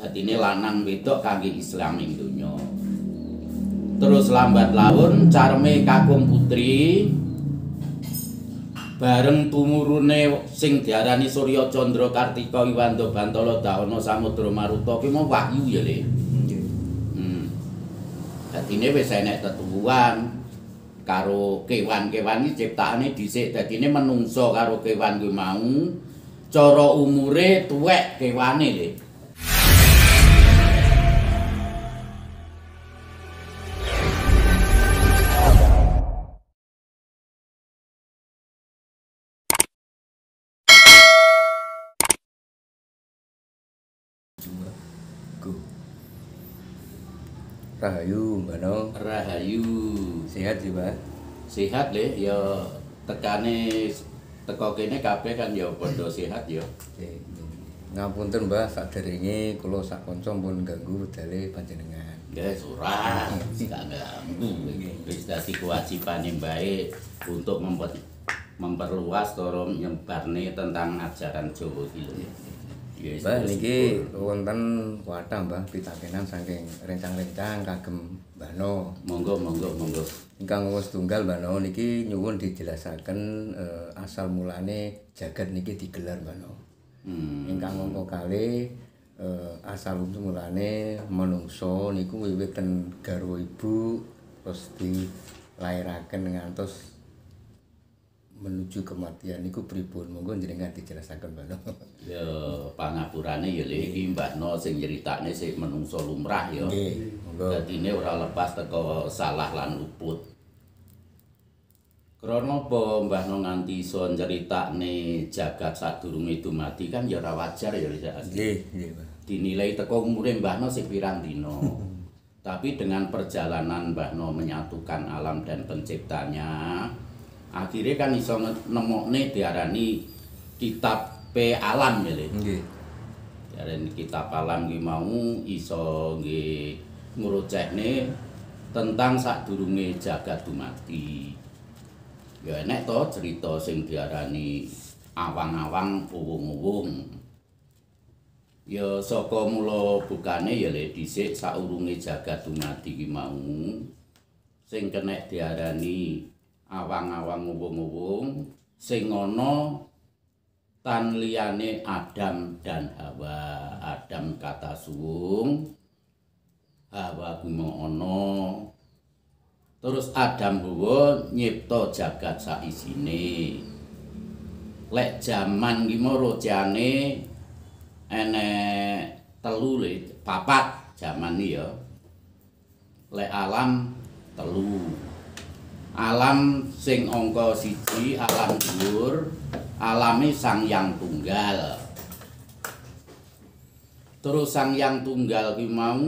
Dadine lanang wedok kangge Islam ing donya. Terus lambat laun carme kakung putri bareng tumurune sing diarani Surya Candra Kartika Iwanda Bantala Dahana Samudra Maruta ki mau wahyu ya Le. Nggih. Dadine wis enek tetuwuhan karo kewan-kewan iki ciptakane dhisik dadine menungso karo kewan kuwi mau cara umure tuwek kewane Le. Rahayu, Mbano. Rahayu. Sehat sih, Pak? Sehat Le, ya tekane teko kene kabeh kan ya padha sehat ya. Nggih. Ngapunten, Mbah, saderenge kula sak kanca pun ganggu wedale panjenengan. Ya ora, gak ganggu. Wis dadi kewajibane baik untuk memperluas cara nyebarne tentang ajaran Jawa iki lho. Mbah niki wonten wathah Mbah pitakenan saking rencang-rencang kagem Mbano. Monggo. Ingkang wis tunggal Mbano niki nyuwun dijelasaken asal mulane jagat niki digelar Mbano. Ingkang mongko kalih asal mulane manungsa niku wiwit ten garwa ibu terus dilairaken ngantos menuju kematian niku pripun monggo njenengan dijelasaken Mbano. Ya pangapurane ya Le iki Mbakno sing nyeritakne sing menungso lumrah ya. Nggih, monggo. Dadine ora lepas teko salah lan luput. Krana apa Mbahno nganti iso nyeritakne jagat sadurunge dumadi kan ya ora wajar ya Le. Nggih, Pak. Dinilai teko umure Mbahno sing pirang dina. Tapi dengan perjalanan Mbahno menyatukan alam dan penciptanya, akhirnya kan iso nemokne diarani kitab alam ya Le. Nggih. Diarani kitab alam ki mau iso nggih ngrucekne tentang sadurunge jagat dumadi. Ya enek to cerita sing diarani awang-awang uwung-uwung. Ya saka mula bukane ya Le dhisik saurunge jagat dumadi ki mau sing kenek diarani awang-awang uwung-uwung sing ana tan liyane Adam dan Hawa. Adam kata suwung, Hawa kuwi mau ana. Terus Adam Hawa nyipta jagat sak isine. Lek jaman ki mau rojane enek telu Le, papat jaman iki ya. Lek alam telu. Alam sing angka 1 alam dhuwur, alame Sang Hyang Tunggal. Terus Sang Hyang Tunggal ki mau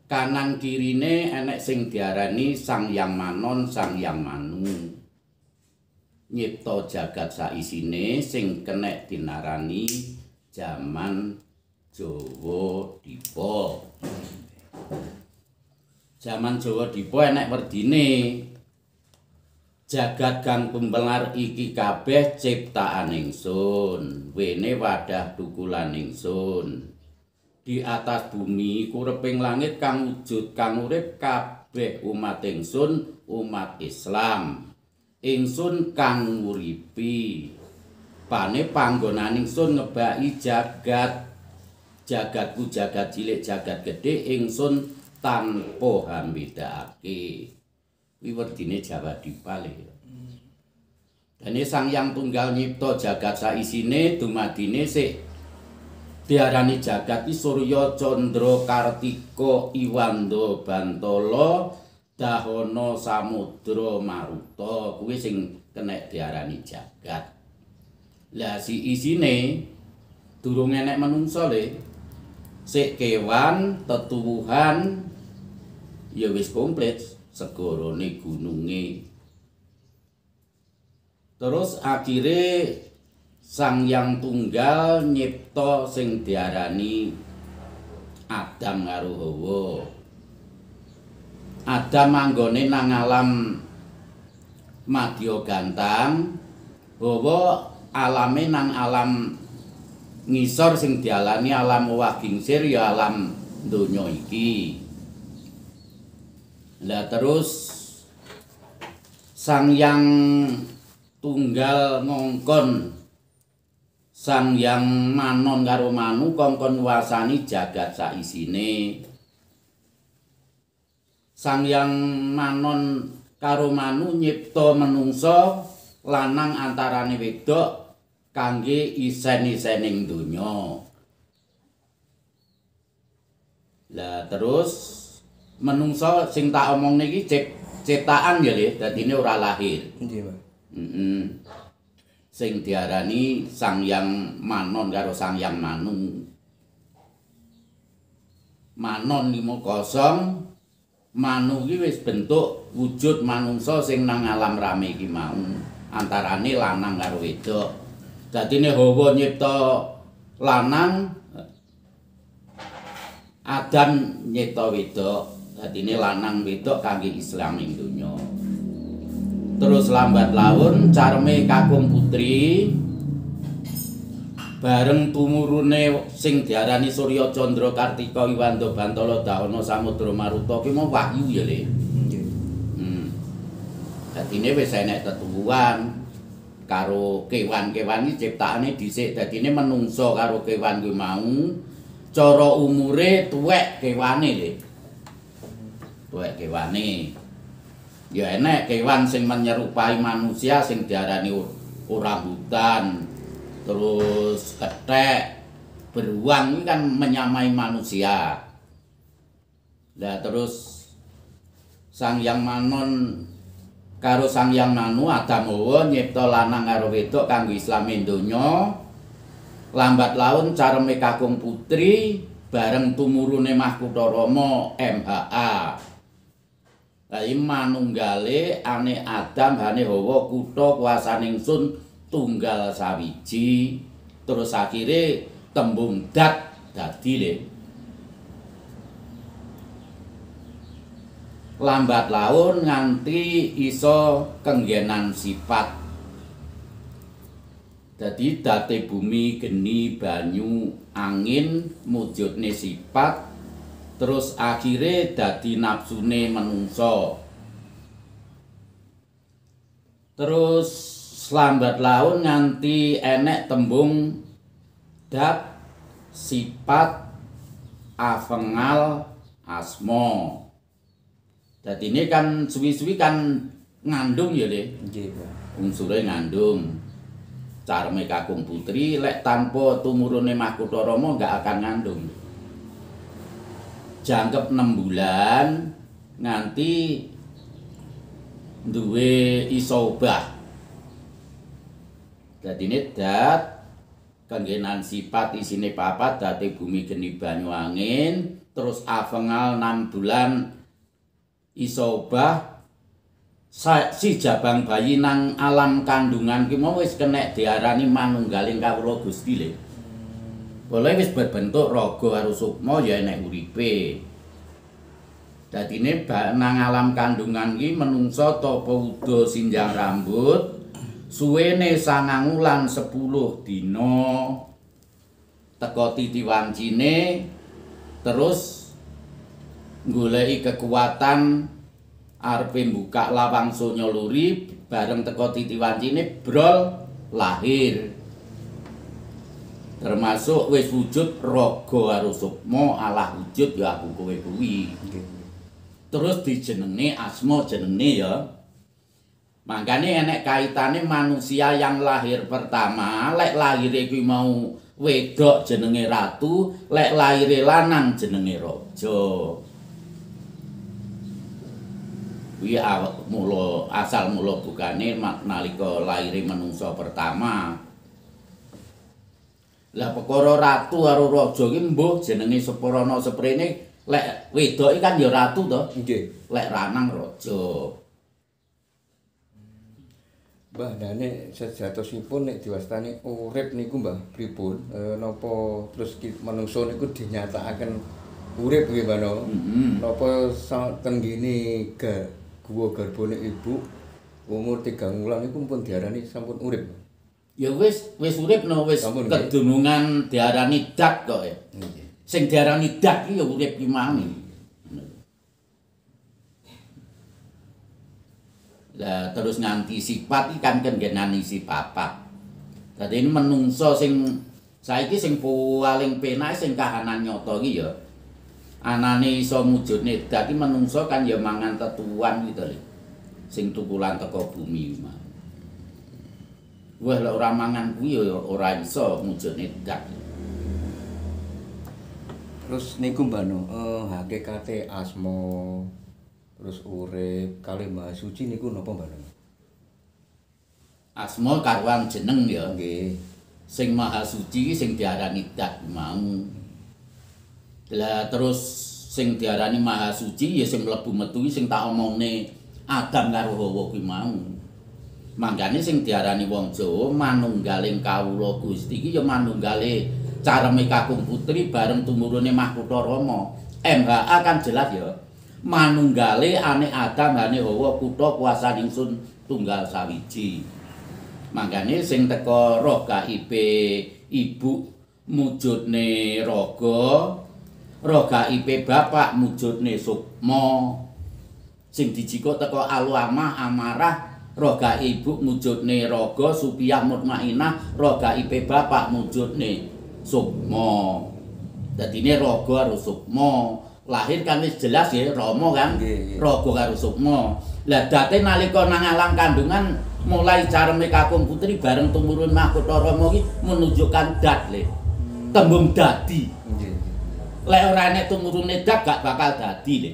kanan kirine enek sing diarani Sang Hyang Manon, Sang Hyang Manu. Nyipta jagat saisine sing kenek dinarani jaman Jawa Dipa. Jaman Jawa Dipa enek werdine. Jagat kang pembelar iki kabeh ciptaan ingsun, wene wadah tukulan ingsun. Di atas bumi kureping langit kang wujud kang urip kabeh umat ingsun, umat Islam. Ingsun kang nguripi. Pane panggonan ingsun ngebaki jagat. Jagatku jagat cilik, jagat gedhe ingsun tanpa hambedakake. Kuwi werdine Jawa Dipa Le. Dene Sang Hyang Tunggal nyipta jagat saisine dumadine sik diarani jagat iki Surya Candra Kartika Iwanda Bantala Dahana Samudra Maruta kuwi sing kenek diarani jagat. Lah si isine durung enek manungsa Le. Sik kewan, tetuwuhan ya wis komplit segorone gununge. Terus akhire Sang Hyang Tunggal nyipta sing diarani Adam karo Hawa. Adam manggone nang alam Madya Gantang, Hawa alame nang alam ngisor sing dialani alam owah gingsir ya alam donya iki. Lah terus Sang Hyang Tunggal ngongkon Sang Hyang Manon karo Manu kongkon wasani jagat saisine. Sang Hyang Manon karo Manu nyipta menungsa lanang antarane wedok kangge isen-isening donya. Lah terus menungsa sing tak omong niki ciptaan ya Le, dadine ora lahir. Nggih, Pak. Sing diarani Sang Hyang Manon karo Sang Hyang Manu. Manon 50, Manu iki wis bentuk wujud manungsa sing nang alam rame iki mau, antarane lanang karo wedok. Dadine Hawa nyipta lanang, Adam nyipta wedok. Dadine lanang wedok kangge Islam ing donya. Terus lambat laun carme kakung putri bareng tumurune sing diarani Surya Candra Kartika Iwanda Bantala Dahana Samudra Maruta ki mau wahyu ya Le. Nggih. Dadine wis enek tetuwuhan karo kewan-kewan iki ciptaane dhisik, dadine menungsa karo kewan kuwi mau cara umure tuwek kewane Le. Tuwek kewane. Ya enek kewan sing menyerupai manusia sing diarani orangutan. Terus kethek, beruang ini kan menyamai manusia. Lah terus Sang Hyang Manon karo Sang Hyang Manu Adam Hawa nyipta lanang karo wedok kanggo Islam ing donya. Lambat laun careme kakung putri bareng tumurune Mahkutha Rama MHA. Lah iki manunggale ane Adam hane Hawa kutha kuasaning Sun tunggal sawiji, terus akhirnya tembung dat dadi Le. Lambat laun nganti iso kenggenan sifat. Dadi date bumi, geni, banyu, angin mujudne sifat, terus akhirnya dadi nafsune menungso. Terus lambat laun nganti enek tembung dat sifat afengal asma. Dadi ini kan suwi-suwi kan ngandung ya Le. Nggih, Pak. Unsure ngandung. Carme kakung putri lek tanpa tumurune Mahkutha Rama enggak akan ngandung. Jangkep 6 bulan nganti duwe iso obah. Dadine dat kenggenan sifat isine papat date bumi geni banyu angin, terus afengal 6 bulan iso obah si jabang bayi nang alam kandungan ki mau wis kenek diarani manunggaling kawula Gusti Le. Boleh wis berbentuk raga karo sukma ya enek uripe. Dadine nang alam kandungan ki menungsa tapa uda sinjang rambut suwene 9 wulan 10 dina teka titi wancine, terus goleki kekuatan arepe mbukak lawang sonya luri bareng teka titi wancine brol lahir. Termasuk wis wujud raga karo sukma Allah wujud ya aku kowe kuwi. Terus dijenenge asma jenenge ya. Makanya enek kaitane manusia yang lahir pertama, lek lahire kuwi mau wedok jenenge ratu, lek lahire lanang jenenge raja. Kuwi asal mula bukane nalika lahire manungsa pertama. Lah perkara ratu karo raja ki mbuh jenenge seprana seprene, lek wedok kan ya ratu to. Nggih. Lek lanang raja. Mbah, dane sejatosipun nek diwastani urip niku Mbah pripun? Napa terus manungsa niku dinyatakaken urip nggih Mbah no? Napa tenggene guwa garbane ibu umur 3 wulan niku pun diarani sampun urip? Ya wis urip no wis Sampun, nggih. kedunungan diarani dak kok ya. Nggih. Sing diarani dak iki ya urip ki mau. Lah terus nganti sifat iki kan nggenani sifat. Dadi ini menungso sing saiki sing paling penak sing kahanan nyata iki ya anane iso mujudne dak iki menungso kan ya mangan tetuan gitu lho. Sing tukulan teko bumi mah. Wah lek ora mangan kuwi ya ora iso mujudne dak. Terus niku Mbak No, hakikate asma terus urip kalih Maha Suci niku napa Mbak No? Asma karuan jeneng ya. Nggih. Sing Maha Suci sing diarani dak mau. Lah terus sing diarani Maha Suci ya sing mlebu metu sing tak omongne Adam karo Hawa kuwi mau. Mangkane sing diarani wong Jawa manunggaling kawula Gusti iki ya manunggale Careme Kakung Putri bareng tumurune Mahkutha Rama. MHA kan jelas ya. Manunggale ane Adam ane Hawa kutha kuasane ingsun tunggal sawiji. Mangkane sing teka roh gaibe ibu mujudne raga, roh gaibe bapak mujudne sukma. Sing dijiko teka alwamah amarah roga ibu mujudne raga supiyah mutmainah roga ipe bapak mujudne sukma. Dadine raga karo sukma lahir kan wis jelas ya Rama kan raga karo sukma. Lah date nalika nang alang kandungan mulai Careme Kakung Putri bareng tumurun Mahkutha Rama iki menunjukkan dat le. Tembung dadi. Nggih. Lek ora enek tumurune dat gak bakal dadi le.